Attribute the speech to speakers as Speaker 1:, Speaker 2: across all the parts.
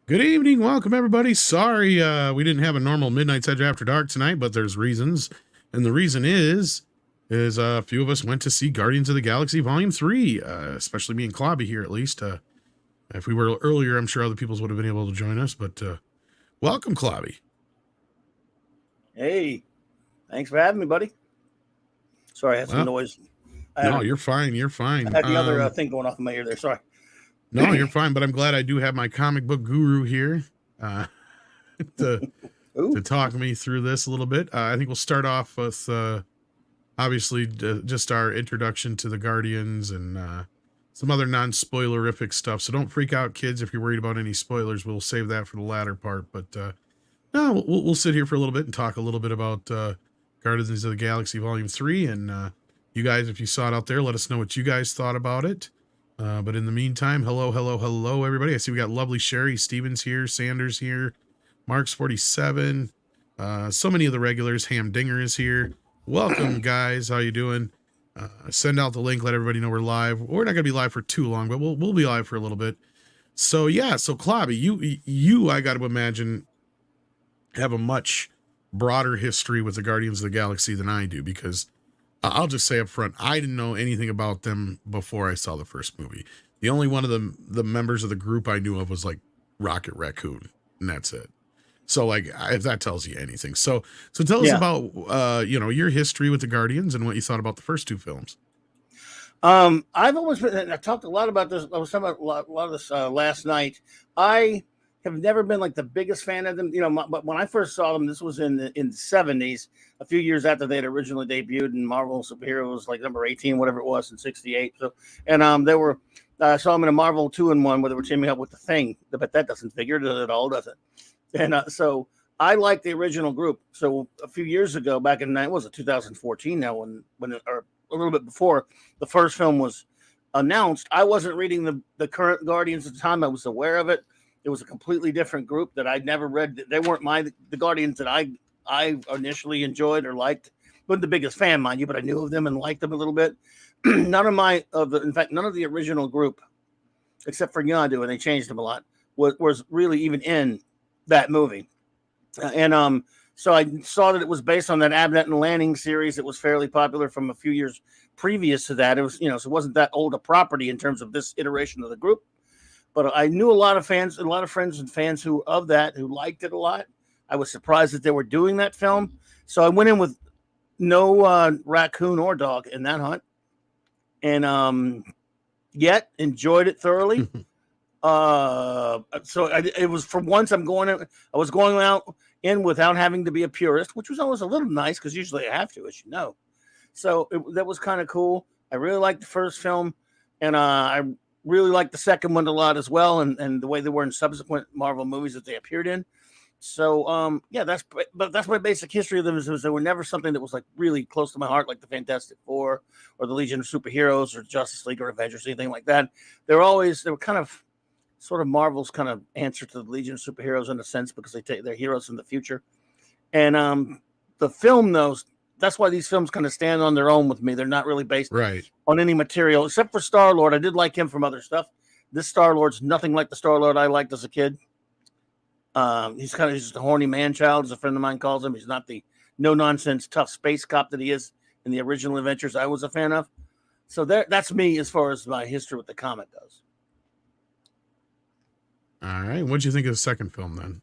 Speaker 1: Good evening. Welcome, everybody. Sorry we didn't have a normal Midnight's Edge After Dark tonight, but there's reasons. And the reason is a few of us went to see Guardians of the Galaxy Volume 3, especially me and Clobby here, at least. If we were earlier, I'm sure other people would have been able to join us, but welcome, Clobby.
Speaker 2: Hey, thanks for having me, buddy. Sorry, I had some
Speaker 1: Well,
Speaker 2: noise.
Speaker 1: no, you're fine. You're fine.
Speaker 2: I had the other thing going off in my ear there. Sorry.
Speaker 1: No, you're fine, but I'm glad I do have my comic book guru here to talk me through this a little bit. I think we'll start off with obviously just our introduction to the Guardians and some other non-spoilerific stuff. So don't freak out, kids, if you're worried about any spoilers. We'll save that for the latter part. But no, we'll sit here for a little bit and talk a little bit about Guardians of the Galaxy Volume 3. And you guys, if you saw it out there, let us know what you guys thought about it. But in the meantime, hello, everybody. I see we got lovely Sherry Stevens here, Sanders here, Mark's 47. So many of the regulars. Hamdinger is here. Welcome, guys. How you doing? Send out the link. Let everybody know we're live. We're not going to be live for too long, but we'll be live for a little bit. So yeah. So Clobby, you I got to imagine have a much broader history with the Guardians of the Galaxy than I do, because I'll just say up front, I didn't know anything about them before I saw the first movie. The only one of the members of the group I knew of was like Rocket Raccoon, and that's it. So like, if that tells you anything. So tell us about, your history with the Guardians and what you thought about the first two films.
Speaker 2: I've always been, I talked a lot about this. I was talking about a lot of this last night. I have never been like the biggest fan of them, but when I first saw them, this was in the 70s, a few years after they had originally debuted in Marvel Superheroes, like number 18, whatever it was, in 68. So, and they were, I saw them in a Marvel 2-in-1 where they were teaming up with the Thing, but that doesn't figure at all, does it? And so I like the original group. So a few years ago, back in, what was it, 2014 now, or a little bit before the first film was announced, I wasn't reading the current Guardians at the time. I was aware of it. It was a completely different group that I'd never read. They weren't the Guardians that I initially enjoyed or liked. Wasn't the biggest fan, mind you, but I knew of them and liked them a little bit. In fact, none of the original group, except for Yondu, and they changed them a lot, was really even in that movie. So I saw that it was based on that Abnett and Lanning series that was fairly popular from a few years previous to that. It was, so it wasn't that old a property in terms of this iteration of the group. But I knew a lot of friends and fans who liked it a lot. I was surprised that they were doing that film. So I went in with no raccoon or dog in that hunt, and yet enjoyed it thoroughly. It was, for once, I was going out in without having to be a purist, which was always a little nice because usually I have to, as you know. So that was kind of cool. I really liked the first film, and I really liked the second one a lot as well, and the way they were in subsequent Marvel movies that they appeared in. So that's my basic history of them is they were never something that was like really close to my heart, like the Fantastic Four or the Legion of Superheroes or Justice League or Avengers, anything like that. They were kind of sort of Marvel's kind of answer to the Legion of Superheroes in a sense, because they take their heroes in the future. And the film, though, that's why these films kind of stand on their own with me. They're not really based on any material, except for Star-Lord. I did like him from other stuff. This Star-Lord's nothing like the Star-Lord I liked as a kid. He's just a horny man-child, as a friend of mine calls him. He's not the no-nonsense, tough space cop that he is in the original Adventures I was a fan of. So that's me as far as my history with the comic goes.
Speaker 1: All right. What'd you think of the second film then?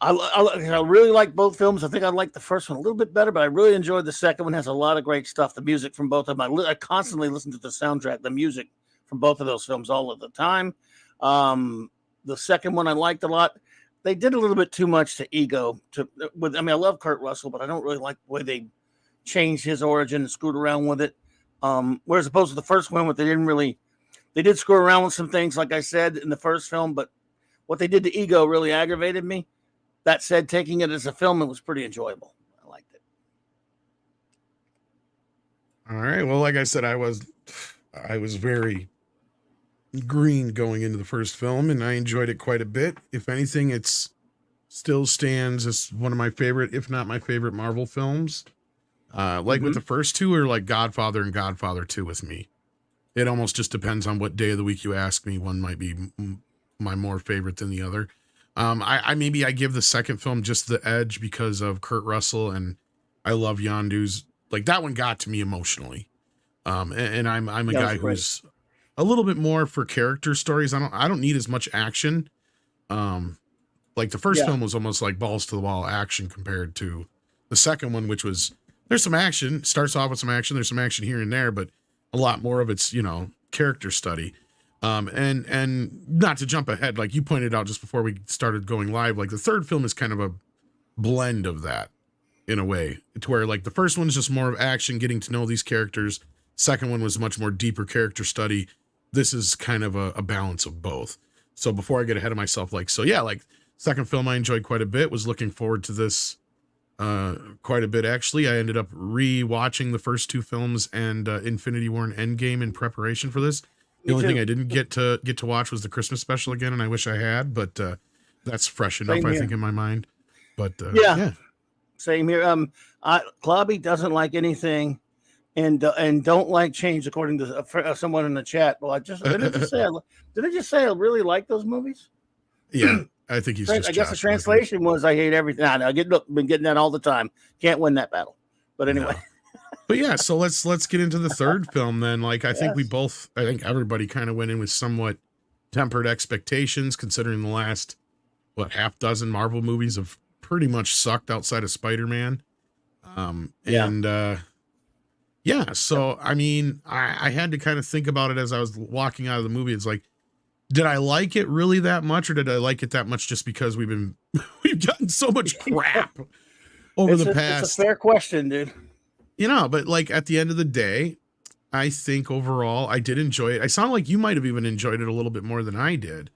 Speaker 2: I really like both films. I think I liked the first one a little bit better, but I really enjoyed the second one. It has a lot of great stuff. The music from both of them. I constantly listen to the soundtrack, the music from both of those films all of the time. The second one I liked a lot. They did a little bit too much to Ego. I love Kurt Russell, but I don't really like the way they changed his origin and screwed around with it. Whereas opposed to the first one, they did screw around with some things, like I said, in the first film, but what they did to Ego really aggravated me. That said, taking it as a film, it was pretty enjoyable. I liked it.
Speaker 1: All right. Well, like I said, I was very green going into the first film, and I enjoyed it quite a bit. If anything, it's still stands as one of my favorite, if not my favorite, Marvel films. With the first two are like Godfather and Godfather 2 with me. It almost just depends on what day of the week you ask me. One might be my more favorite than the other. I maybe I give the second film just the edge because of Kurt Russell, and I love Yondu's, like, that one got to me emotionally. And I'm a
Speaker 2: That was
Speaker 1: guy
Speaker 2: great.
Speaker 1: who's a little bit more for character stories. I don't need as much action. Like the first
Speaker 2: Yeah.
Speaker 1: film was almost like balls to the wall action compared to the second one, which was, there's some action, starts off with some action, there's some action here and there, but a lot more of it's, character study. And not to jump ahead, like you pointed out just before we started going live, like the third film is kind of a blend of that in a way, to where like the first one's just more of action, getting to know these characters. Second one was much more deeper character study. This is kind of a balance of both. So before I get ahead of myself, like, so yeah, like second film I enjoyed quite a bit, was looking forward to this quite a bit. Actually, I ended up re-watching the first two films and Infinity War and Endgame in preparation for this. The only thing I didn't get to watch was the Christmas special again, and I wish I had, but that's fresh enough, I think, in my mind. But yeah.
Speaker 2: Same here. Clobby doesn't like anything, and don't like change, according to someone in the chat. Well, didn't I just say I really like those movies?
Speaker 1: Yeah, I think he's just.
Speaker 2: I guess the translation was I hate everything. I been getting that all the time. Can't win that battle. But anyway.
Speaker 1: No. But yeah, so let's get into the third film then. Like I think I think everybody kind of went in with somewhat tempered expectations, considering the last half dozen Marvel movies have pretty much sucked outside of Spider-Man. So I mean, I had to kind of think about it as I was walking out of the movie. It's like, did I like it really that much, or did I like it that much just because we've gotten so much crap over the past?
Speaker 2: It's a fair question, dude.
Speaker 1: But like at the end of the day, I think overall I did enjoy it. I sound like you might have even enjoyed it a little bit more than I did.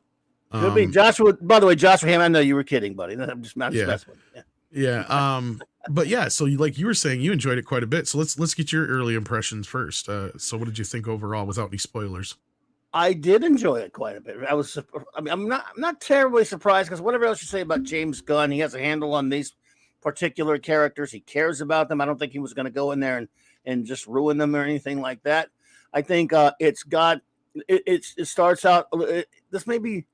Speaker 2: Could be Joshua. By the way, Joshua Ham, I know you were kidding, buddy. I'm just messing with you.
Speaker 1: Yeah. But yeah, so like you were saying, you enjoyed it quite a bit. So let's get your early impressions first. So what did you think overall, without any spoilers?
Speaker 2: I did enjoy it quite a bit. I'm not terribly surprised, because whatever else you say about James Gunn, he has a handle on these particular characters. He cares about them. I don't think he was going to go in there and just ruin them or anything like that. I think it starts out. This may be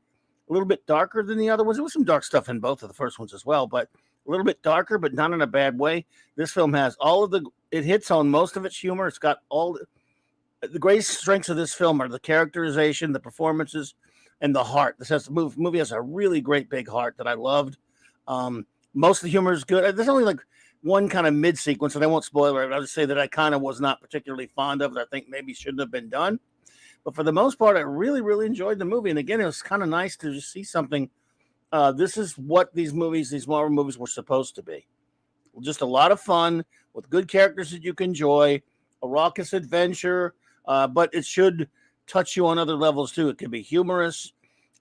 Speaker 2: a little bit darker than the other ones. There was some dark stuff in both of the first ones as well, but a little bit darker, but not in a bad way. This film has it hits on most of its humor. It's got all the greatest strengths of this film are the characterization, the performances, and the heart. The movie has a really great big heart that I loved. Most of the humor is good. There's only like one kind of mid sequence, and I won't spoil it. I'll just say that I kind of was not particularly fond of it. I think maybe shouldn't have been done. But for the most part, I really, really enjoyed the movie. And again, it was kind of nice to just see something. This is what these Marvel movies were supposed to be. Just a lot of fun with good characters that you can enjoy, a raucous adventure, but it should touch you on other levels too. It can be humorous,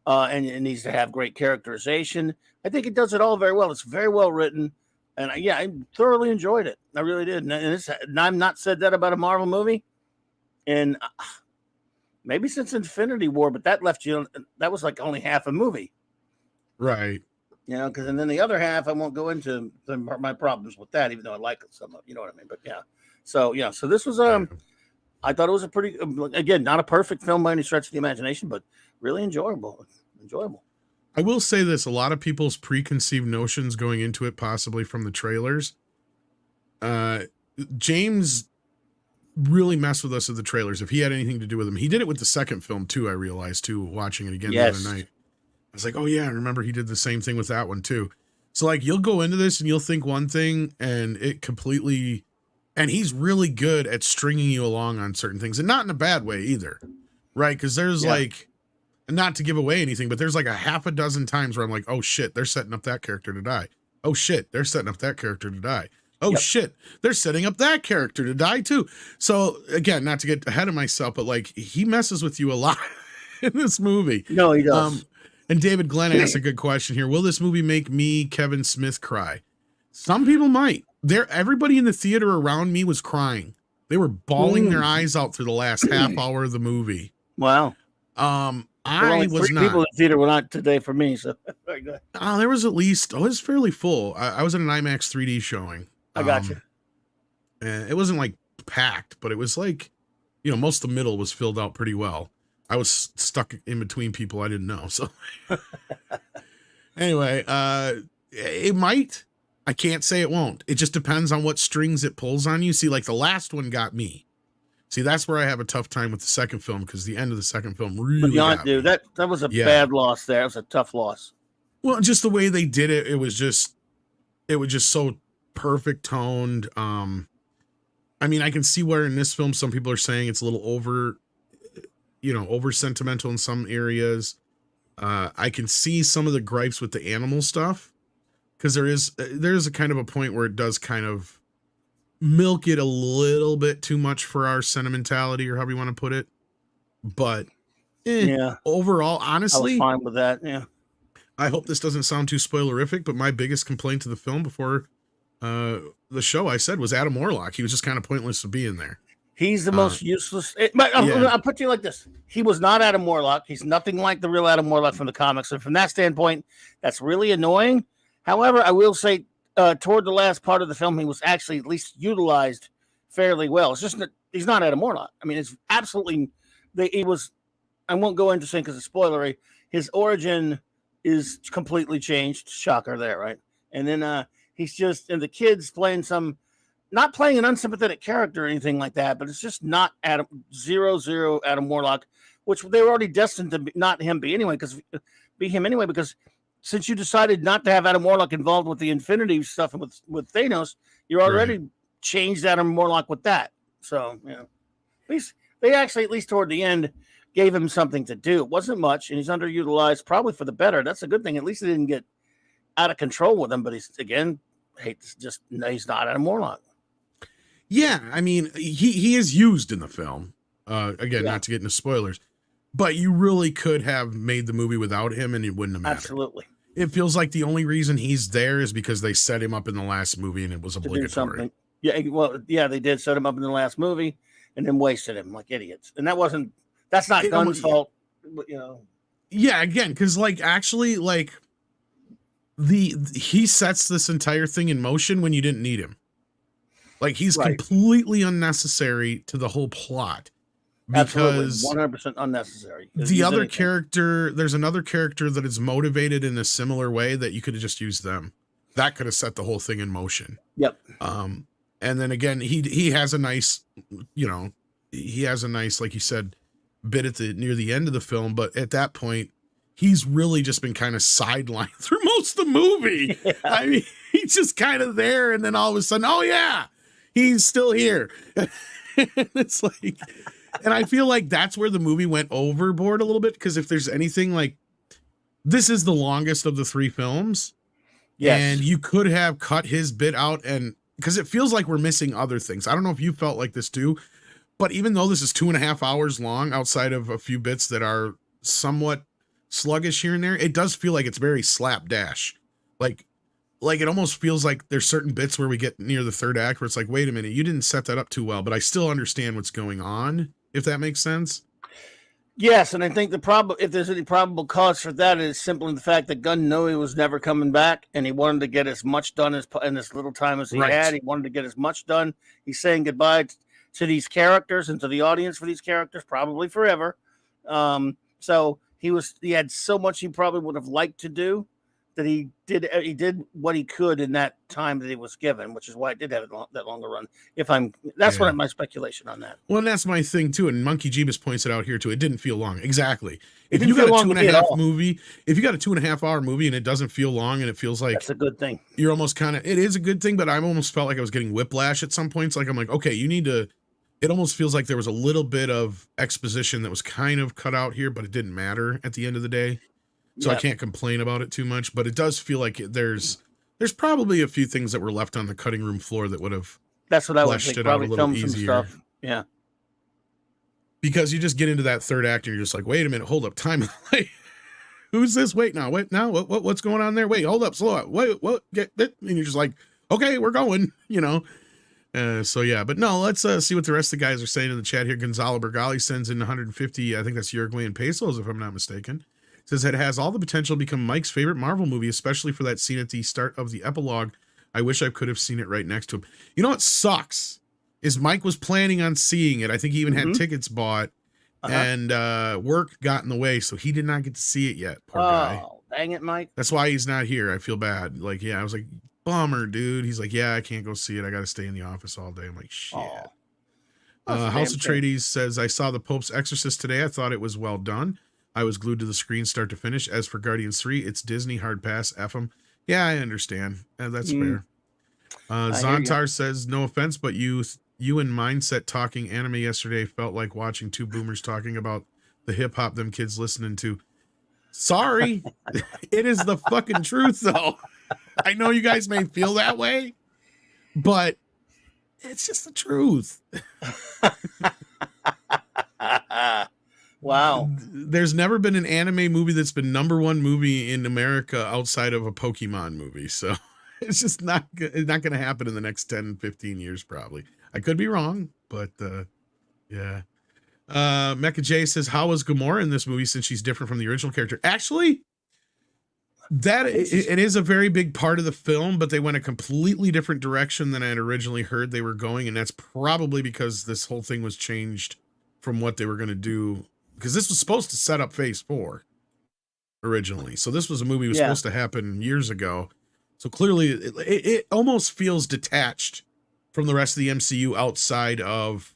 Speaker 2: and it needs to have great characterization. I think it does it all very well. It's very well written. And I thoroughly enjoyed it. I really did. And I'm not said that about a Marvel movie. And maybe since Infinity War, but that was like only half a movie.
Speaker 1: Right.
Speaker 2: Because and then the other half, I won't go into my problems with that, even though I like it some of, you know what I mean? But yeah. So this was, I thought it was a pretty, again, not a perfect film by any stretch of the imagination, but really enjoyable.
Speaker 1: I will say this, a lot of people's preconceived notions going into it, possibly from the trailers, James really messed with us with the trailers. If he had anything to do with them, he did it with the second film too. I realized too, watching it again the other night. I was like, oh yeah, I remember he did the same thing with that one too. So like, you'll go into this and you'll think one thing, and it completely, and he's really good at stringing you along on certain things, and not in a bad way either, right? Because there's like, not to give away anything, but there's like a half a dozen times where I'm like, oh shit, they're setting up that character to die. Oh shit, they're setting up that character to die. Oh shit, they're setting up that character to die too. So again, not to get ahead of myself, but like, he messes with you a lot in this movie.
Speaker 2: No, he does.
Speaker 1: And David Glenn asked a good question here. Will this movie make me, Kevin Smith, cry? Some people might. Everybody in the theater around me was crying. They were bawling their eyes out through the last half hour of the movie.
Speaker 2: Wow.
Speaker 1: I was not.
Speaker 2: People in the theater were not today for me. So very good.
Speaker 1: There was at least, it was fairly full. I was in an IMAX 3D showing.
Speaker 2: I got you.
Speaker 1: And it wasn't like packed, but it was like, most of the middle was filled out pretty well. I was stuck in between people I didn't know. So anyway, it might. I can't say it won't. It just depends on what strings it pulls on you. See, like the last one got me. See, that's where I have a tough time with the second film because the end of the second film really got me.
Speaker 2: That was a bad loss there. It was a tough loss.
Speaker 1: Well, just the way they did it, it was just so perfect toned. I mean, I can see where in this film some people are saying it's a little over sentimental in some areas. I can see some of the gripes with the animal stuff because there's a kind of a point where it does kind of milk it a little bit too much for our sentimentality or however you want to put it. But overall, honestly,
Speaker 2: I was fine with that. Yeah.
Speaker 1: I hope this doesn't sound too spoilerific, but my biggest complaint to the film before the show I said was Adam Warlock. He was just kind of pointless to be in there.
Speaker 2: He's the most useless. I'll put you like this. He was not Adam Warlock. He's nothing like the real Adam Warlock from the comics. And from that standpoint, that's really annoying. However, I will say toward the last part of the film, he was actually at least utilized fairly well. It's just that he's not Adam Warlock. I mean, it's absolutely, I won't go into saying because it's spoilery. His origin is completely changed. Shocker there, right? And then he's just, and the kid's not playing an unsympathetic character or anything like that, but it's just not zero Adam Warlock, which they were already destined to not him be anyway, because since you decided not to have Adam Warlock involved with the Infinity stuff and with Thanos, you're already changed Adam Warlock with that. So, at least they actually, at least toward the end, gave him something to do. It wasn't much, and he's underutilized, probably for the better. That's a good thing. At least he didn't get out of control with him, but he's not Adam Warlock.
Speaker 1: Yeah, I mean, he is used in the film. Again, not to get into spoilers, but you really could have made the movie without him and it wouldn't have mattered.
Speaker 2: Absolutely.
Speaker 1: It feels like the only reason he's there is because they set him up in the last movie and it was obligatory.
Speaker 2: Yeah, they did set him up in the last movie and then wasted him like idiots. And that's not Gunn's fault,
Speaker 1: Yeah, again, because he sets this entire thing in motion when you didn't need him. Like he's completely unnecessary to the whole plot. Because
Speaker 2: 100% unnecessary.
Speaker 1: There's another character that is motivated in a similar way that you could have just used them. That could have set the whole thing in motion.
Speaker 2: Yep.
Speaker 1: And then again, he has a nice, like you said, bit near the end of the film, but at that point, he's really just been kind of sidelined through most of the movie. Yeah. I mean, he's just kind of there, and then all of a sudden, oh yeah, he's still here. It's like, and I feel like that's where the movie went overboard a little bit, because if there's anything, like, this is the longest of the three films. Yes. And you could have cut his bit out, and because it feels like we're missing other things. I don't know if you felt like this too, but even though this is 2.5 hours long, outside of a few bits that are somewhat sluggish here and there, it does feel like it's very slapdash. Like it almost feels like there's certain bits where we get near the third act where it's like, wait a minute, you didn't set that up too well, but I still understand what's going on, if that makes sense.
Speaker 2: Yes, and I think if there's any probable cause for that, is simply the fact that Gunn knew he was never coming back, and he wanted to get as much done in as little time as he had. He wanted to get as much done. He's saying goodbye to these characters and to the audience for these characters, probably forever. So he had so much he probably would have liked to do, that he did what he could in that time that he was given, which is why it did have that longer run. That's what my speculation on that.
Speaker 1: Well, and that's my thing too. And Monkey Jeebus points it out here too. It didn't feel long. Exactly. If you got a 2.5 hour movie and it doesn't feel long and it feels like,
Speaker 2: that's a good thing.
Speaker 1: You're almost it is a good thing, but I almost felt like I was getting whiplash at some points. Like I'm like, okay, it almost feels like there was a little bit of exposition that was kind of cut out here, but it didn't matter at the end of the day. So I can't complain about it too much, but it does feel like there's probably a few things that were left on the cutting room floor that would have fleshed it out a little easier. Some stuff.
Speaker 2: Yeah.
Speaker 1: Because you just get into that third act and you're just like, wait a minute, hold up, time. Like, who's this? Wait now, what's going on there? Wait, hold up, slow up. Wait, what? Get it? And you're just like, okay, we're going, So yeah, but no, let's see what the rest of the guys are saying in the chat here. Gonzalo Bergali sends in 150. I think that's Uruguayan pesos, if I'm not mistaken. Says it has all the potential to become Mike's favorite Marvel movie, especially for that scene at the start of the epilogue. I wish I could have seen it right next to him. You know what sucks is Mike was planning on seeing it. I think he even had tickets bought. and work got in the way, so he did not get to see it yet. Poor guy.
Speaker 2: Oh, dang it, Mike.
Speaker 1: That's why he's not here. I feel bad. Like, yeah, I was like, bummer, dude. He's like, yeah, I can't go see it. I got to stay in the office all day. I'm like, shit. House Atreides says, I saw The Pope's Exorcist today. I thought it was well done. I was glued to the screen start to finish. As for Guardians 3, it's Disney, hard pass, F them. Yeah, I understand. That's fair. Zontar says, no offense, but you and Mindset talking anime yesterday felt like watching two boomers talking about the hip hop them kids listening to. Sorry. It is the fucking truth, though. I know you guys may feel that way, but it's just the truth.
Speaker 2: Wow.
Speaker 1: There's never been an anime movie that's been #1 movie in America outside of a Pokemon movie. So it's just not going to happen in the next 10, 15 years, probably. I could be wrong, but yeah. Mecha J says, how was Gamora in this movie since she's different from the original character? Actually, it is a very big part of the film, but they went a completely different direction than I had originally heard they were going. And that's probably because this whole thing was changed from what they were going to do, because this was supposed to set up Phase 4 originally. So this was a movie that was supposed to happen years ago. So clearly it almost feels detached from the rest of the MCU outside of,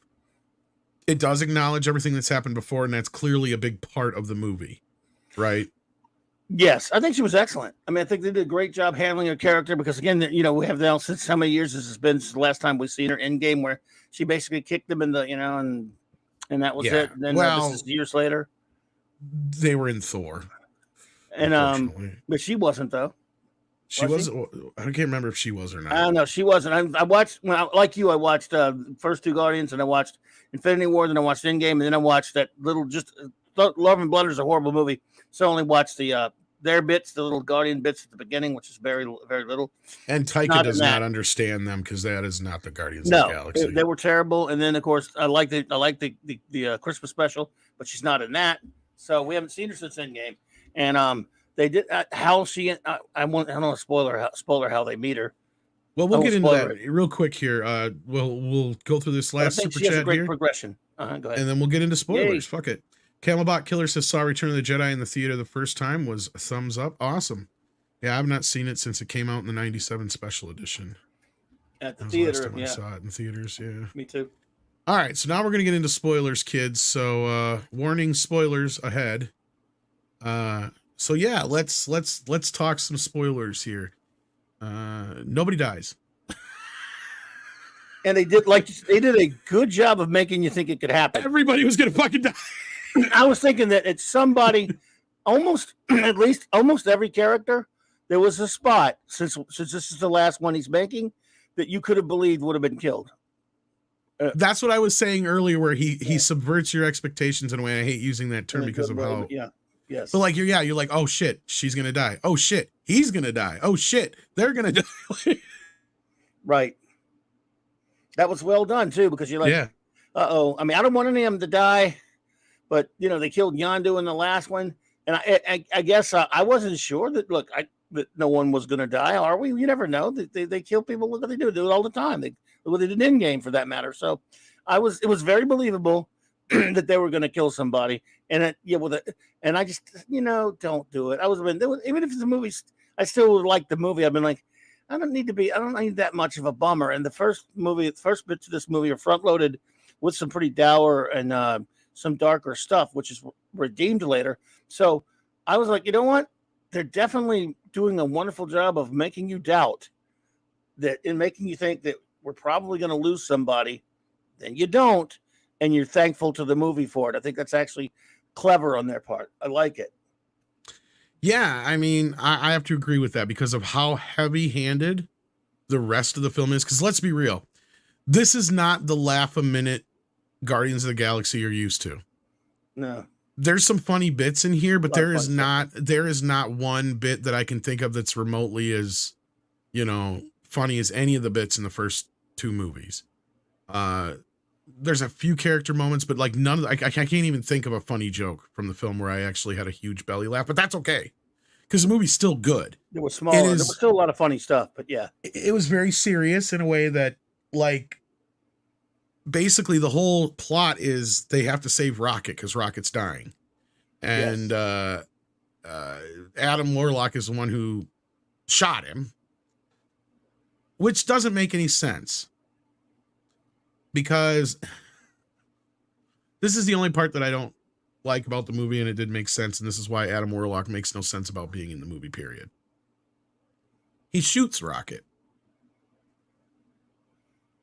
Speaker 1: it does acknowledge everything that's happened before, and that's clearly a big part of the movie, right?
Speaker 2: Yes, I think she was excellent. I mean, I think they did a great job handling her character because, again, you know, we have now since how many years this has been since the last time we've seen her in game, where she basically kicked them in the, you know, and that was it. And then this is years later.
Speaker 1: They were in Thor,
Speaker 2: and but she wasn't though.
Speaker 1: She wasn't. I can't remember if she was or not.
Speaker 2: I don't know. She wasn't. I watched like you. I watched first two Guardians, and I watched Infinity War, then I watched Endgame, and then I watched that little Love and Blood is a horrible movie, so I only watched their bits, the little Guardian bits at the beginning, which is very, very little.
Speaker 1: And Taika does not understand them because that is not the Guardians of the Galaxy.
Speaker 2: They were terrible. And then, of course, I like the Christmas special, but she's not in that. So we haven't seen her since Endgame. And they did how she. I don't want to spoiler how they meet her.
Speaker 1: Well, we'll get into that real quick here. We'll go through this last super chat
Speaker 2: here. Progression. Go ahead.
Speaker 1: And then we'll get into spoilers. Fuck it. Camelbot Killer says, saw Return of the Jedi in the theater the first time, was a thumbs up. Awesome. Yeah, I've not seen it since it came out in the 97 special edition.
Speaker 2: At the theater,
Speaker 1: I saw it in theaters, yeah.
Speaker 2: Me too.
Speaker 1: All right, so now we're going to get into spoilers, kids. So, warning, spoilers ahead. So yeah, let's talk some spoilers here. Nobody dies.
Speaker 2: And they did a good job of making you think it could happen.
Speaker 1: Everybody was going to fucking die.
Speaker 2: I was thinking that it's somebody, almost every character, there was a spot, since this is the last one he's making, that you could have believed would have been killed.
Speaker 1: That's what I was saying earlier, where he subverts your expectations in a way. I hate using that term because of how.
Speaker 2: Yeah. Yes.
Speaker 1: But like you're like, oh shit, she's gonna die. Oh shit, he's gonna die. Oh shit, they're gonna die.
Speaker 2: Right. That was well done too, because you're like, uh-oh. I mean, I don't want any of them to die. But, you know, they killed Yondu in the last one. And I guess I wasn't sure that no one was going to die, are we? You never know. They kill people. Look what they do. They do it all the time. They did in game for that matter. So it was very believable that they were going to kill somebody. And I just, you know, don't do it. Even if it's a movie, I still would like the movie. I've been like, I don't need that much of a bummer. And the first bits of this movie are front loaded with some pretty dour and, some darker stuff, which is redeemed later. So I was like, you know what? They're definitely doing a wonderful job of making you doubt that, and making you think that we're probably going to lose somebody. Then you don't, and you're thankful to the movie for it. I think that's actually clever on their part. I like it.
Speaker 1: Yeah, I mean, I have to agree with that because of how heavy-handed the rest of the film is. Because let's be real, this is not the laugh-a-minute Guardians of the Galaxy you're used to.
Speaker 2: No.
Speaker 1: There's some funny bits in here, but there is not one bit that I can think of that's remotely as, you know, funny as any of the bits in the first two movies. There's a few character moments, but like none of I can't even think of a funny joke from the film where I actually had a huge belly laugh, but that's okay. Because the movie's still good.
Speaker 2: It was small. There was still a lot of funny stuff, but yeah.
Speaker 1: It was very serious in a way that, like, basically the whole plot is they have to save Rocket because Rocket's dying. And Adam Warlock is the one who shot him, which doesn't make any sense. Because this is the only part that I don't like about the movie, and it didn't make sense, and this is why Adam Warlock makes no sense about being in the movie, period. He shoots Rocket.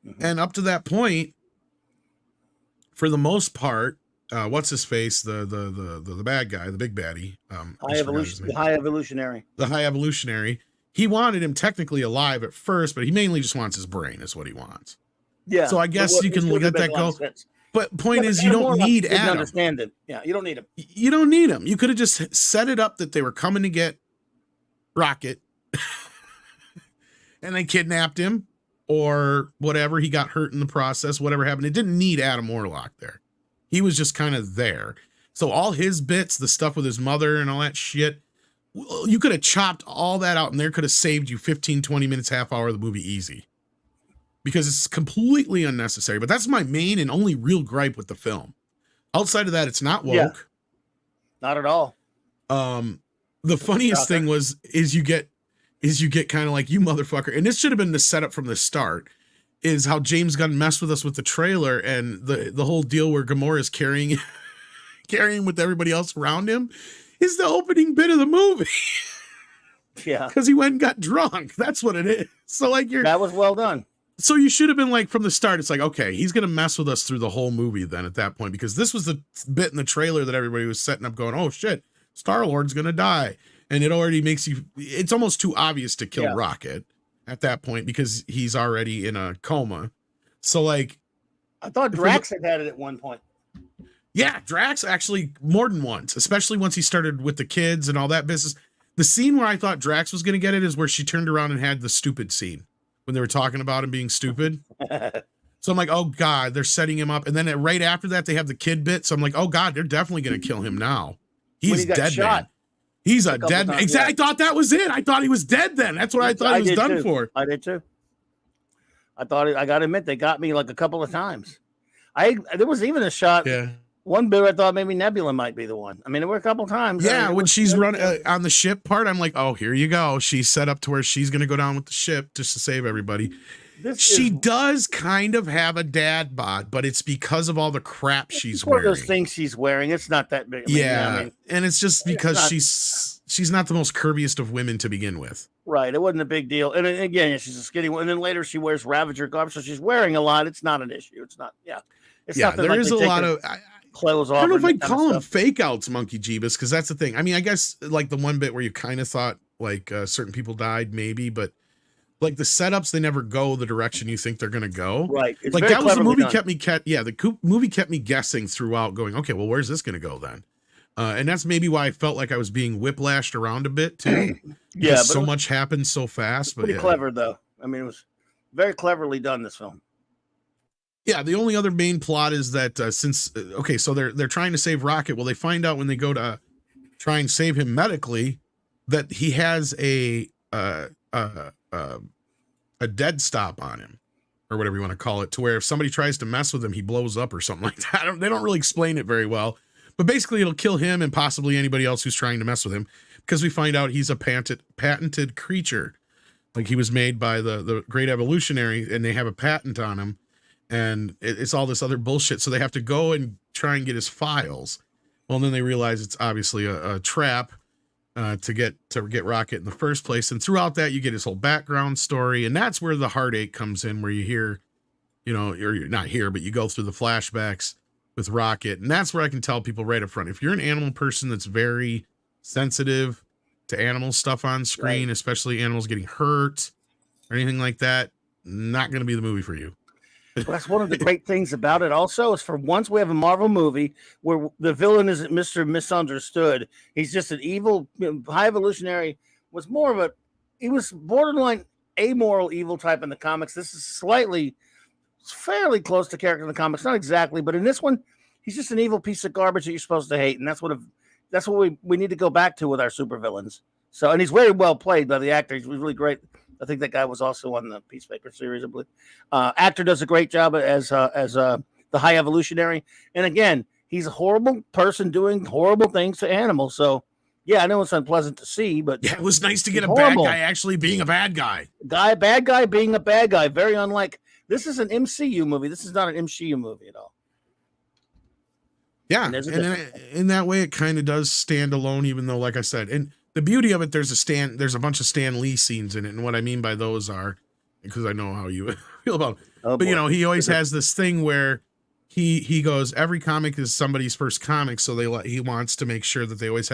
Speaker 1: Mm-hmm. And up to that point, for the most part, what's his face? The bad guy, the big baddie.
Speaker 2: The High Evolutionary.
Speaker 1: The High Evolutionary. He wanted him technically alive at first, but he mainly just wants his brain, is what he wants.
Speaker 2: Yeah.
Speaker 1: So I guess you can let that go. But point is, you don't need Adam.
Speaker 2: Understand it. Yeah, you don't need him.
Speaker 1: You don't need him. You could have just set it up that they were coming to get Rocket, and they kidnapped him, or whatever. He got hurt in the process. Whatever happened, it didn't need Adam Warlock there. He was just kind of there. So all his bits, the stuff with his mother and all that shit, you could have chopped all that out, and there could have saved you 15, 20 minutes, half hour of the movie easy. Because it's completely unnecessary. But that's my main and only real gripe with the film. Outside of that, it's not woke.
Speaker 2: Yeah, not at all.
Speaker 1: The funniest thing is you get kind of like, you motherfucker. And this should have been the setup from the start, is how James Gunn messed with us with the trailer and the whole deal where Gamora's carrying with everybody else around him is the opening bit of the movie.
Speaker 2: Yeah.
Speaker 1: Because he went and got drunk. That's what it is. So like
Speaker 2: that was well done.
Speaker 1: So you should have been like, from the start, it's like, okay, he's going to mess with us through the whole movie then at that point, because this was the bit in the trailer that everybody was setting up going, oh shit, Star-Lord's going to die. And it already makes you, it's almost too obvious to kill Rocket at that point because he's already in a coma. So like,
Speaker 2: I thought Drax had it at one point.
Speaker 1: Yeah, Drax actually more than once, especially once he started with the kids and all that business. The scene where I thought Drax was going to get it is where she turned around and had the stupid scene. When they were talking about him being stupid. So I'm like, oh God, they're setting him up. And then right after that, they have the kid bit. So I'm like, oh God, they're definitely going to kill him now. He's dead, shot. Man. He's a dead man. Exactly. I thought that was it. I thought he was dead then. That's what I thought he was done for.
Speaker 2: I did too. I thought, I got to admit, they got me like a couple of times. There was even a shot.
Speaker 1: Yeah.
Speaker 2: One bit I thought maybe Nebula might be the one. I mean, there were a couple times.
Speaker 1: Yeah, when she's running on the ship part, I'm like, oh, here you go. She's set up to where she's going to go down with the ship just to save everybody. She does kind of have a dad bod, but it's because of all the crap she's wearing.
Speaker 2: Those things she's wearing, it's not that big.
Speaker 1: And it's just because she's not the most curviest of women to begin with.
Speaker 2: Right, it wasn't a big deal. And again, she's a skinny one. And then later she wears Ravager garb, so she's wearing a lot. It's not an issue. It's not. Yeah, it's
Speaker 1: not. There is a lot of.
Speaker 2: Clothes off.
Speaker 1: I don't know if I'd call them fake outs, Monkey Jeebus, because that's the thing. I mean, I guess like the one bit where you kind of thought like certain people died, maybe, but like the setups, they never go the direction you think they're gonna go.
Speaker 2: Right. It's
Speaker 1: like that was the movie
Speaker 2: done.
Speaker 1: The movie kept me guessing throughout, going, okay, well, where's this gonna go then? And that's maybe why I felt like I was being whiplashed around a bit too.
Speaker 2: Yeah,
Speaker 1: so much happened so fast. But
Speaker 2: pretty clever though. I mean, it was very cleverly done. This film.
Speaker 1: Yeah, the only other main plot is that so they're trying to save Rocket. Well, they find out when they go to try and save him medically that he has a dead stop on him, or whatever you want to call it, to where if somebody tries to mess with him, he blows up or something like that. They don't really explain it very well, but basically it'll kill him and possibly anybody else who's trying to mess with him, because we find out he's a patented creature. Like he was made by the Great Evolutionary, and they have a patent on him. And it's all this other bullshit. So they have to go and try and get his files. Well, then they realize it's obviously a trap to get Rocket in the first place. And throughout that, you get his whole background story. And that's where the heartache comes in, where you hear, or you're not here, but you go through the flashbacks with Rocket. And that's where I can tell people right up front, if you're an animal person that's very sensitive to animal stuff on screen, especially animals getting hurt or anything like that, not going to be the movie for you.
Speaker 2: Well, that's one of the great things about it also, is for once we have a Marvel movie where the villain isn't Mr. Misunderstood. He's just an evil. High Evolutionary was he was borderline amoral evil type in the comics. This is fairly close to character in the comics. Not exactly, but in this one, he's just an evil piece of garbage that you're supposed to hate. And that's what we need to go back to with our supervillains. So, and he's very well played by the actor. He's really great. I think that guy was also on the Peacemaker series, I believe. Actor does a great job as the High Evolutionary. And again, he's a horrible person doing horrible things to animals. So, yeah, I know it's unpleasant to see, but
Speaker 1: yeah, it was nice to get a
Speaker 2: horrible.
Speaker 1: bad guy actually being a bad guy.
Speaker 2: Bad guy being a bad guy. Very unlike. This is an MCU movie. This is not an MCU movie at all.
Speaker 1: Yeah, and in that way, it kind of does stand alone, even though, like I said, and the beauty of it, there's a bunch of Stan Lee scenes in it, and what I mean by those are, because I know how you feel about it, but you know, he always has this thing where he goes, every comic is somebody's first comic, so he wants to make sure that they always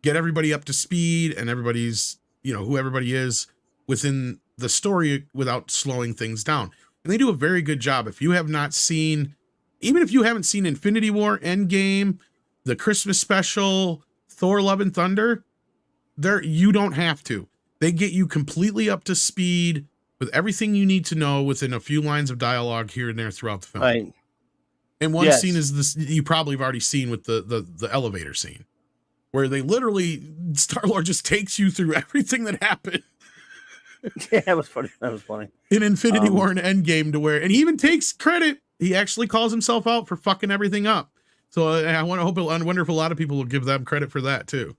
Speaker 1: get everybody up to speed and everybody's, you know, who everybody is within the story without slowing things down, and they do a very good job. If you have not seen. Even if you haven't seen Infinity War, Endgame, the Christmas special, Thor: Love and Thunder, you don't have to. They get you completely up to speed with everything you need to know within a few lines of dialogue here and there throughout the film.
Speaker 2: Right.
Speaker 1: And one scene is this you probably have already seen with the elevator scene, where they literally Star-Lord just takes you through everything that happened.
Speaker 2: Yeah, that was funny. That was funny.
Speaker 1: In Infinity War and Endgame, and he even takes credit. He actually calls himself out for fucking everything up. So I wonder if a lot of people will give them credit for that too.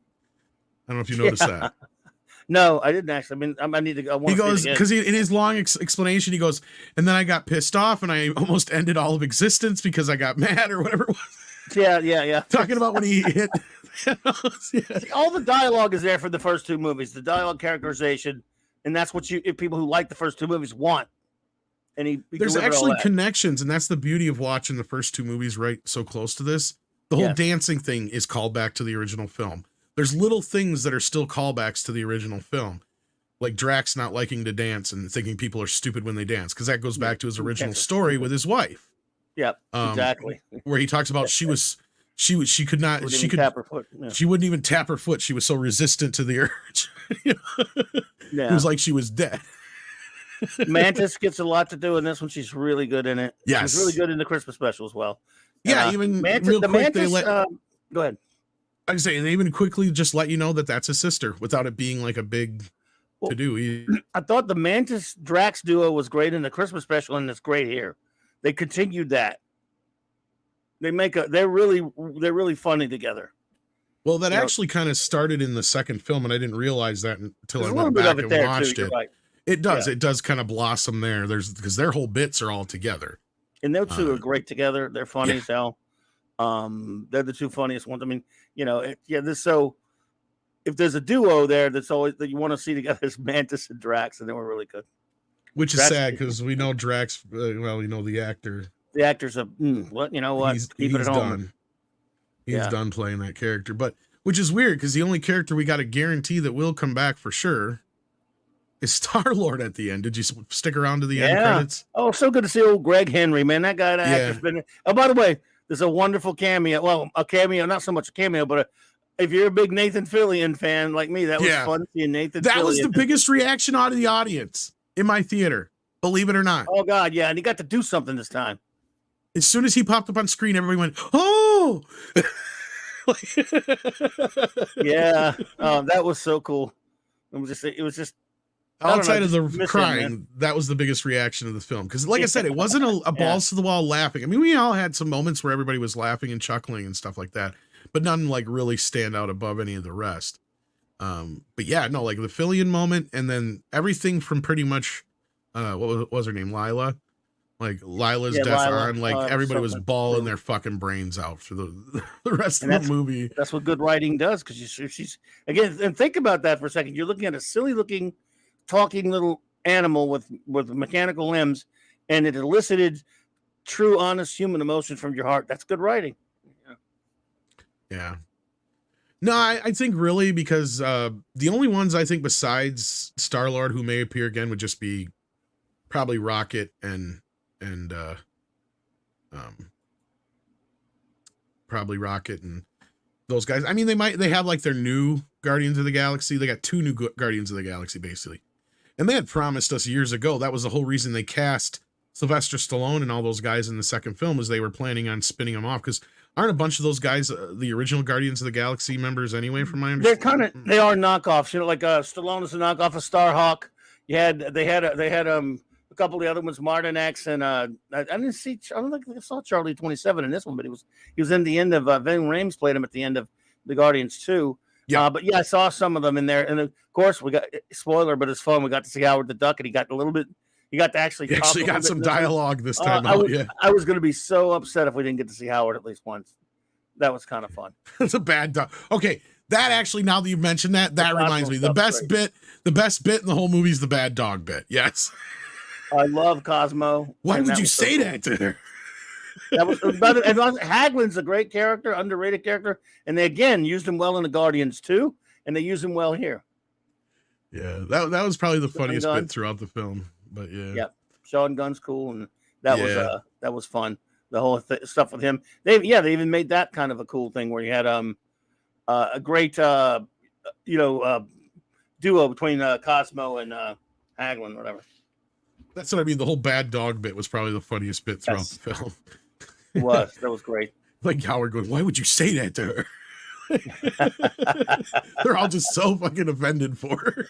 Speaker 1: I don't know if you noticed that.
Speaker 2: No, I didn't actually. I mean, I need to.
Speaker 1: He goes because in his long explanation, he goes, and then I got pissed off and I almost ended all of existence because I got mad or whatever it was.
Speaker 2: Yeah.
Speaker 1: Talking about when he hit.
Speaker 2: See, all the dialogue is there for the first two movies. The dialogue characterization, and that's what people who like the first two movies want. And he
Speaker 1: there's actually connections, and that's the beauty of watching the first two movies right so close to this. The whole dancing thing is called back to the original film. There's little things that are still callbacks to the original film, like Drax not liking to dance and thinking people are stupid when they dance, because that goes back to his original story with his wife.
Speaker 2: Yeah, exactly.
Speaker 1: Where he talks about she could not
Speaker 2: tap her foot. Yeah.
Speaker 1: She wouldn't even tap her foot. She was so resistant to the urge. It was like she was dead.
Speaker 2: Mantis gets a lot to do in this one. She's really good in it.
Speaker 1: Yes.
Speaker 2: She's really good in the Christmas special as well.
Speaker 1: Yeah, even
Speaker 2: Mantis,
Speaker 1: real quick,
Speaker 2: Mantis, go ahead.
Speaker 1: I was saying, they even quickly just let you know that that's his sister without it being like a big to do.
Speaker 2: I thought the Mantis Drax duo was great in the Christmas special, and it's great here. They continued that. They're really funny together.
Speaker 1: Well, that actually kind of started in the second film, and I didn't realize that until I went back and watched it. Right. It does. Yeah. It does kind of blossom there. Because their whole bits are all together.
Speaker 2: And those two are great together. They're funny as hell. They're the two funniest ones. I mean, you know, so if there's a duo there that's always that you want to see together is Mantis and Drax, and they were really good.
Speaker 1: Which is sad because we know Drax. We know the actor.
Speaker 2: The actor's what you know what?
Speaker 1: He's done. He's done playing that character, but which is weird because the only character we got a guarantee that will come back for sure is Star-Lord at the end. Did you stick around to the end credits? Oh,
Speaker 2: so good to see old Greg Henry, man. That guy, that actor's been. Oh, by the way, there's a wonderful cameo. Well, a cameo, not so much a cameo, but if you're a big Nathan Fillion fan like me, that was fun seeing Nathan.
Speaker 1: That was the biggest reaction out of the audience in my theater. Believe it or not.
Speaker 2: Oh God, yeah, and he got to do something this time.
Speaker 1: As soon as he popped up on screen, everybody went, "Oh!"
Speaker 2: Yeah, that was so cool. It was just.
Speaker 1: Outside of the crying, that was the biggest reaction of the film. Because, like I said, it wasn't a balls to the wall laughing. I mean, we all had some moments where everybody was laughing and chuckling and stuff like that, but none like really stand out above any of the rest. But yeah, no, like the Fillion moment, and then everything from pretty much, what was her name, Lila? Like Lila's death on, like everybody was bawling their fucking brains out for the rest of the movie.
Speaker 2: That's what good writing does, because she's again, and think about that for a second. You're looking at a silly looking talking little animal with mechanical limbs, and it elicited true, honest human emotion from your heart. That's good writing.
Speaker 1: Yeah. No, I think really because the only ones I think besides Star-Lord who may appear again would just be probably Rocket and probably Rocket and those guys. I mean, they have like their new Guardians of the Galaxy. They got two new Guardians of the Galaxy basically. And they had promised us years ago. That was the whole reason they cast Sylvester Stallone and all those guys in the second film, was they were planning on spinning them off. Because aren't a bunch of those guys the original Guardians of the Galaxy members anyway? From my understanding,
Speaker 2: they are knockoffs. You know, like Stallone is a knockoff of Starhawk. They had a couple of the other ones, Martin X, and I didn't see. I don't think I saw Charlie 27 in this one, but he was in the end of Ving Rhames played him at the end of the Guardians 2.
Speaker 1: Yeah.
Speaker 2: But yeah, I saw some of them in there, and of course we got spoiler, but it's fun. We got to see Howard the Duck, and he got a little bit. He got to actually.
Speaker 1: He actually got some dialogue this time
Speaker 2: I
Speaker 1: out.
Speaker 2: was going to be so upset if we didn't get to see Howard at least once. That was kind of fun.
Speaker 1: It's a bad dog. Okay, that actually, now that you mentioned that reminds me. The best bit in the whole movie is the bad dog bit. Yes.
Speaker 2: I love Cosmo.
Speaker 1: Why would you say that to her?
Speaker 2: That was better. And Haglin's a great character, underrated character, and they again used him well in the Guardians too, and they use him well here.
Speaker 1: Yeah, that was probably the funniest bit throughout the film. But yeah,
Speaker 2: Sean Gunn's cool, and that was fun. The whole stuff with him. They even made that kind of a cool thing where you had a great duo between Cosmo and Haglin, whatever.
Speaker 1: That's what I mean. The whole bad dog bit was probably the funniest bit throughout the film.
Speaker 2: It was. That was great.
Speaker 1: Like Howard going, "Why would you say that to her?" They're all just so fucking offended for her.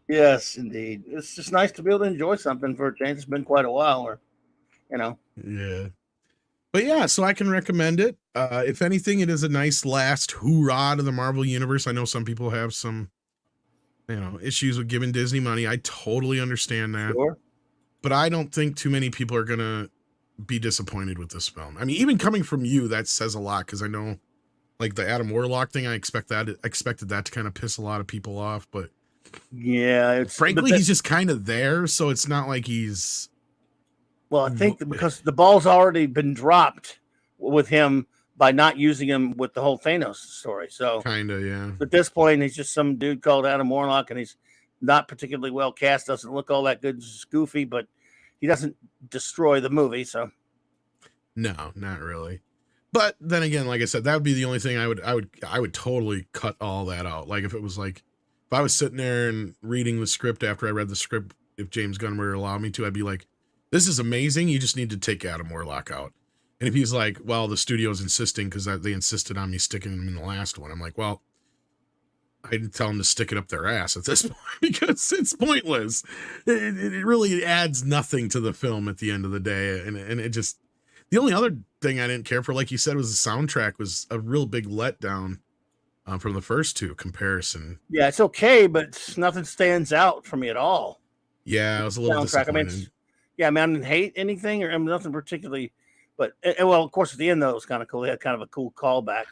Speaker 2: Yes, indeed. It's just nice to be able to enjoy something for a change. It's been quite a while,
Speaker 1: Yeah. But yeah, so I can recommend it. If anything, it is a nice last hoorah to the Marvel Universe. I know some people have some, issues with giving Disney money. I totally understand that.
Speaker 2: Sure.
Speaker 1: But I don't think too many people are going to be disappointed with this film. I mean, even coming from you, that says a lot, because I know, like, the Adam Warlock thing, I expected that to kind of piss a lot of people off. But
Speaker 2: yeah,
Speaker 1: frankly, he's just kind of there, so it's not like he's...
Speaker 2: Well, I think because the ball's already been dropped with him by not using him with the whole Thanos story. So
Speaker 1: kind of, yeah.
Speaker 2: At this point, he's just some dude called Adam Warlock, and he's not particularly well cast. Doesn't look all that good, just goofy, but he doesn't destroy the movie. So
Speaker 1: no, not really. But then again, like I said, that would be the only thing I would totally cut all that out. Like if it was like, if I was sitting there and reading the script after I read the script, if James Gunn were to allow me to, I'd be like, this is amazing. You just need to take Adam Warlock out. And if he's like, well, the studio's insisting because they insisted on me sticking him in the last one, I'm like, well, I didn't tell them to stick it up their ass at this point because it's pointless. It really adds nothing to the film at the end of the day. And it just, the only other thing I didn't care for, like you said, was the soundtrack was a real big letdown from the first two comparison.
Speaker 2: Yeah, it's okay, but nothing stands out for me at all.
Speaker 1: Yeah, I was a little disappointed.
Speaker 2: I didn't hate anything or nothing particularly, but well, of course, at the end though, it was kind of cool. They had kind of a cool callback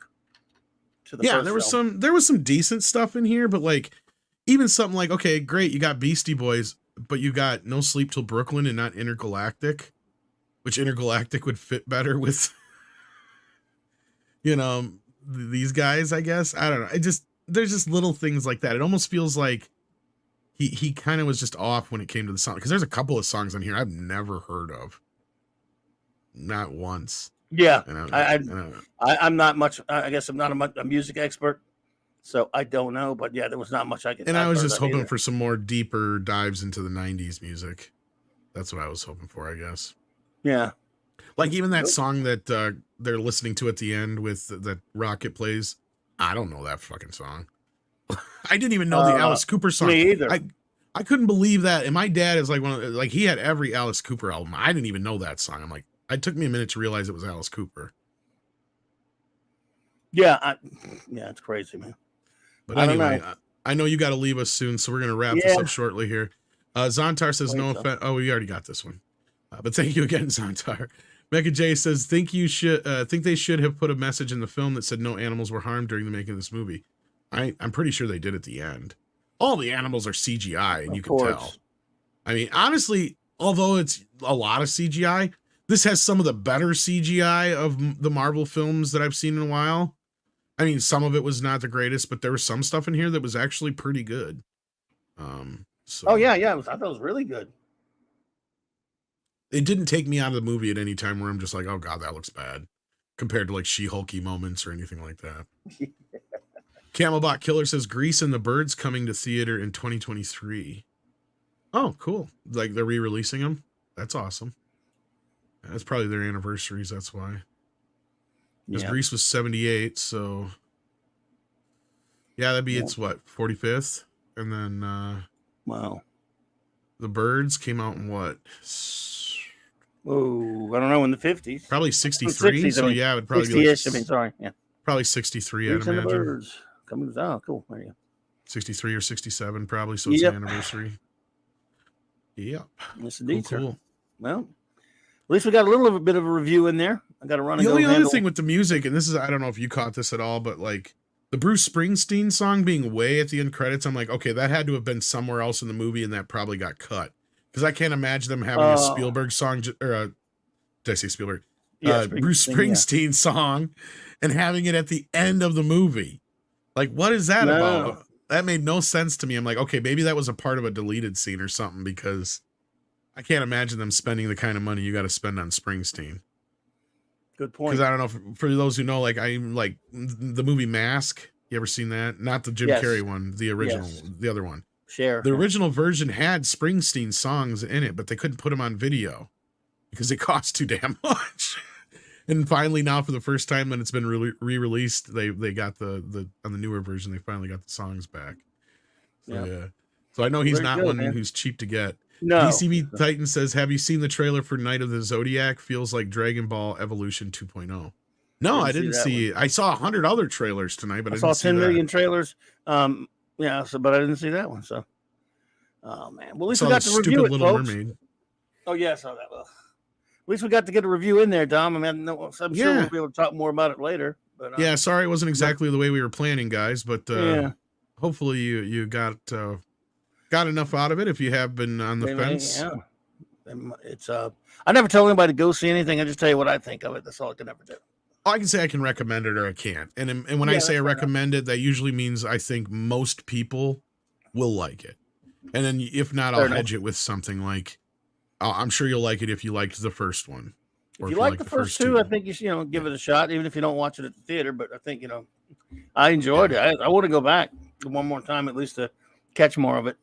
Speaker 2: to the first
Speaker 1: there was some decent stuff in here, but like even something like, okay, great, you got Beastie Boys, but you got No Sleep Till Brooklyn and not Intergalactic, which Intergalactic would fit better with, these guys, I guess. I don't know. There's just little things like that. It almost feels like he kind of was just off when it came to the song, because there's a couple of songs on here I've never heard of, not once.
Speaker 2: Yeah, I'm not much. I guess I'm not a music expert, so I don't know. But yeah, there was not much I could.
Speaker 1: And I was just hoping for some more deeper dives into the '90s music. That's what I was hoping for, I guess.
Speaker 2: Yeah,
Speaker 1: like even that song that they're listening to at the end with that Rocket plays. I don't know that fucking song. I didn't even know the Alice Cooper song.
Speaker 2: Me either.
Speaker 1: I couldn't believe that. And my dad is like he had every Alice Cooper album. I didn't even know that song. I'm like, it took me a minute to realize it was Alice Cooper.
Speaker 2: Yeah, it's crazy, man.
Speaker 1: But anyway, I know you got to leave us soon, so we're gonna wrap this up shortly here. Zontar says no offense. Oh, we already got this one, but thank you again, Zontar. Mecca J says think they should have put a message in the film that said no animals were harmed during the making of this movie. I'm pretty sure they did at the end. All the animals are CGI, and you can tell. I mean, honestly, although it's a lot of CGI, this has some of the better CGI of the Marvel films that I've seen in a while. I mean, some of it was not the greatest, but there was some stuff in here that was actually pretty good.
Speaker 2: Oh yeah, I thought it was really good.
Speaker 1: It didn't take me out of the movie at any time where I'm just like, oh god, that looks bad, compared to like She-Hulky moments or anything like that. Camelbot Killer says Grease and the Birds coming to theater in 2023. Oh, cool. Like they're re-releasing them. That's awesome. That's probably their anniversaries. That's why. Because Grease was 78. So yeah, that'd be its what, 45th. And then
Speaker 2: Wow.
Speaker 1: The Birds came out in what?
Speaker 2: Oh, I don't know, in the 50s.
Speaker 1: Probably 63.
Speaker 2: 60s,
Speaker 1: so yeah, it would probably be like
Speaker 2: 60-ish. I mean, sorry. Yeah.
Speaker 1: probably 63, I'd
Speaker 2: Roots and the
Speaker 1: imagine.
Speaker 2: Birds. Coming. Oh, cool. There you go.
Speaker 1: 63 or 67 probably, so it's an anniversary. Yep.
Speaker 2: Yes, indeed,
Speaker 1: cool.
Speaker 2: Sir. Well, at least we got a little bit of a review in there. I got to run and
Speaker 1: The
Speaker 2: go
Speaker 1: only other
Speaker 2: handle.
Speaker 1: thing with the music, and this is, I don't know if you caught this at all, but like the Bruce Springsteen song being way at the end credits, I'm like, okay, that had to have been somewhere else in the movie, and that probably got cut. Because I can't imagine them having a Spielberg song, or did I say Spielberg?
Speaker 2: Yeah,
Speaker 1: Bruce Springsteen song, and having it at the end of the movie. Like, what is that about? That made no sense to me. I'm like, okay, maybe that was a part of a deleted scene or something, because I can't imagine them spending the kind of money you got to spend on Springsteen.
Speaker 2: Good point.
Speaker 1: Because I don't know, for those who know, like, I'm like the movie Mask. You ever seen that? Not the Jim Carrey one, the original, the other one.
Speaker 2: Share.
Speaker 1: The original version had Springsteen songs in it, but they couldn't put them on video because it cost too damn much. And finally, now for the first time when it's been re-released, they got the on the newer version, they finally got the songs back. So, yeah. So I know he's not one who's cheap to get.
Speaker 2: No.
Speaker 1: DCB Titan says, have you seen the trailer for Night of the Zodiac? Feels like Dragon Ball Evolution 2.0. No, I didn't see. I saw 100 other trailers tonight, but I didn't see
Speaker 2: 10 million trailers. Yeah, but I didn't see that one. So, oh man, well, at least we got to review it,
Speaker 1: Little
Speaker 2: folks.
Speaker 1: Mermaid.
Speaker 2: Oh yeah, I saw that. Well, at least we got to get a review in there, Dom. I mean, I'm sure we'll be able to talk more about it later. But
Speaker 1: yeah, sorry, it wasn't exactly the way we were planning, guys. But hopefully you got enough out of it. If you have been on the fence,
Speaker 2: it's I never tell anybody to go see anything. I just tell you what I think of it. That's all I can ever do.
Speaker 1: I can say I can recommend it or I can't. And when I say I recommend it, that usually means I think most people will like it. And then if not, I'll hedge it with something like, I'm sure you'll like it if you liked the first one.
Speaker 2: If you like the first two, I think you should, give it a shot, even if you don't watch it at the theater. But I think, I enjoyed it. I want to go back one more time, at least to catch more of it.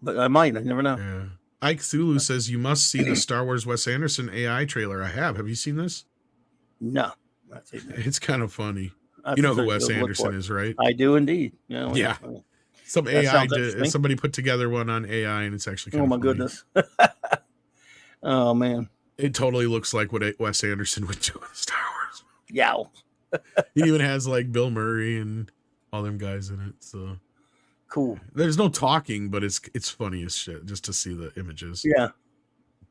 Speaker 2: But I might. I never know.
Speaker 1: Yeah. Ike Thulu says, you must see the Star Wars Wes Anderson AI trailer. I have. Have you seen this?
Speaker 2: No.
Speaker 1: It's kind of funny. You know who Wes Anderson is, right?
Speaker 2: I do indeed.
Speaker 1: Yeah. Some AI somebody put together one on AI, and it's actually kind of funny.
Speaker 2: Goodness. Oh man.
Speaker 1: It totally looks like what Wes Anderson would do in Star Wars.
Speaker 2: Yeah.
Speaker 1: He even has like Bill Murray and all them guys in it. So
Speaker 2: cool.
Speaker 1: There's no talking, but it's funny as shit just to see the images.
Speaker 2: Yeah.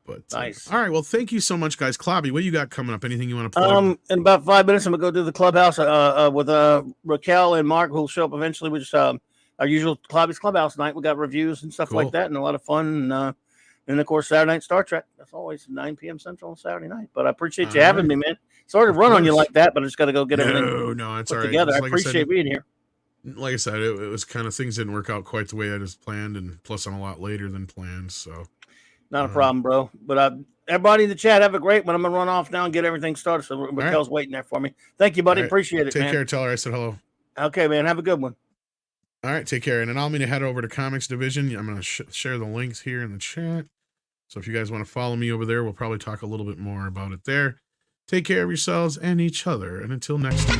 Speaker 1: But
Speaker 2: nice.
Speaker 1: All right. Well, thank you so much, guys. Clobby, what you got coming up? Anything you want to plug?
Speaker 2: In about 5 minutes, I'm gonna go to the clubhouse with Raquel and Mark, who'll show up eventually. We just our usual Clobby's Clubhouse night. We got reviews and stuff like that, and a lot of fun. And of course, Saturday night Star Trek. That's always 9 p.m. Central on Saturday night. But I appreciate you having me, man. Sorry to run on you like that, but I just got to go get everything.
Speaker 1: No, it's
Speaker 2: put
Speaker 1: all right.
Speaker 2: together. I appreciate being here.
Speaker 1: Like I said, it was kind of things didn't work out quite the way I just planned, and plus I'm a lot later than planned. So
Speaker 2: not a problem, bro. But everybody in the chat, have a great one. I'm gonna run off now and get everything started. So Raquel's waiting there for me. Thank you, buddy. Appreciate it.
Speaker 1: Take care. Tell her I said hello.
Speaker 2: Okay, man. Have a good one.
Speaker 1: All right, take care. And then I'll mean to head over to Comics Division. I'm gonna share the links here in the chat. So if you guys want to follow me over there, we'll probably talk a little bit more about it there. Take care of yourselves and each other. And until next time.